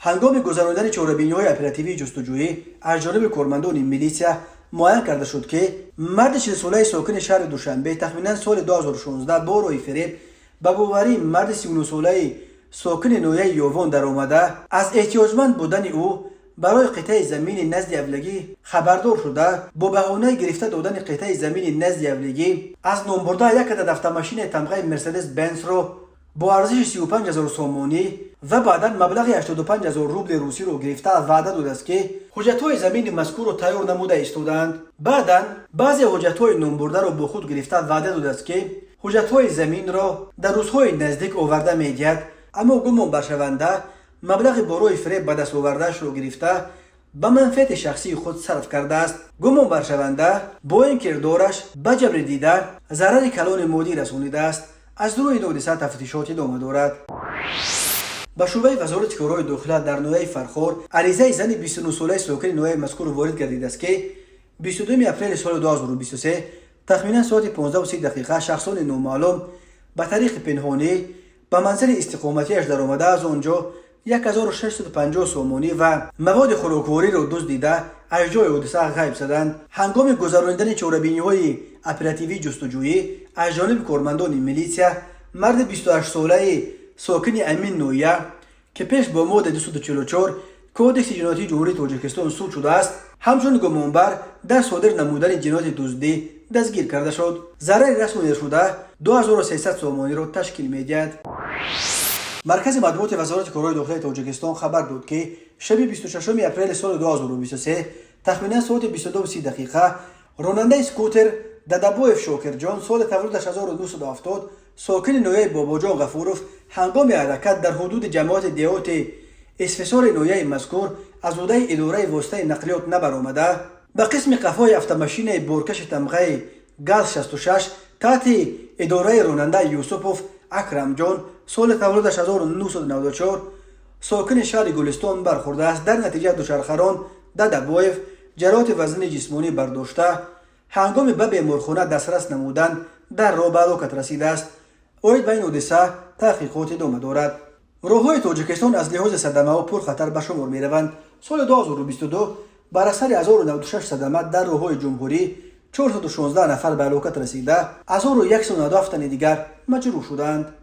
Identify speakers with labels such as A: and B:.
A: هنگام گذراندن چهاربینی‌های اپراتیوی جستجویی از جانب کارمندان میلیسیا معین کرده شد که مرد 40 ساله ساکن شهر دوشنبه تخمینا سال 2016 با روی فریب به باوری مرد 39 ساله ساکن نویه یووان در آمده از احتیاجمند بودن او برای قطعه زمین نزد اولگی خبردار شده با بهانه گرفته دادن قطعه زمین نزد اولگی از نامبرده یک عدد автомашین تمغه مرسدس بنز را با ارزش 35000 سومانی و بعدا مبلغ 85000 روبل روسی رو گرفته وعده داده است که حجت‌های زمین مذکور را تیار نموده ایستادند. بعدا بعضی حجت‌های نامبرده را با خود گرفته وعده داده است که حجت‌های زمین را در روزهای نزدیک آورده می‌گوید، اما گمان برشونده مبلغ باروی فریب به دست آورده‌اش را گرفته به منفعت شخصی خود صرف کرده است. گمان برشونده با این کردارش به جبر دیده ضرر کلان مادی رسانیده است. از روی حادثه تفتیشات ادامه دارد. به شعبه وزارت کارهای داخله در نوحه فرخار عریضه زن 29 ساله ساکن نوحه مذکور وارد گردیده است که 22 اپریل سال 2023 تخمینا ساعت 15:30 شخصان نامعلوم به طریق پنهانی به منزل استقامتیش در آمده از آنجا 1650 سومانی و مواد خوراکواری را دزدیده از جای حادثه غیب شدند. هنگام گذراندن چهاربینی‌های اپراتیوی جستجویی از جانب کارمندان میلیسیا مرد 28 ساله ساکن امین نویه که پیش با ماده 244 کودکس جنایتی جمهوری تاجیکستان صادر شده است همچون گمانبر در صادر نمودن جنایت دزدی دستگیر کرده شد. ضرر رسانیده شده 2300 سومانی را تشکیل می‌دهد. مرکز مطبوعات وزارت کارهای داخلی تاجیکستان خبر داد که شب 26 اپریل سال 2023 تخمینا ساعت 22:30 راننده اسکوتر ددبویف شاکرجان سال تولدش 1970 ساکن نوحه باباجان غفوروف هنگام حرکت در حدود جماعت دیهات اسفسار نوحه مذکور از عهده اداره واسطه نقلیات نبرآمده به قسم قفای автомашین بارکش تمغه گاز 66 تحت اداره راننده یوسفوف اکرم جان سال تولدش 1994 ساکن شهر گلستان برخورده است. در نتیجه دوچرخه‌ران ددبویف جراحت وزن جسمانی برداشته هنگام به بیمارخانه دسترس نمودن در راه به هلاکت رسیده است. اوید به این حادثه تحقیقات ادامه دارد. راه‌های تاجیکستان از لحاظ صدمه و پرخطر به شمار می‌روند. سال 2022 بر اثر 1096 صدمه در راه‌های جمهوری 416 نفر به هلاکت رسیده، 1197 تن دیگر مجروح شدند.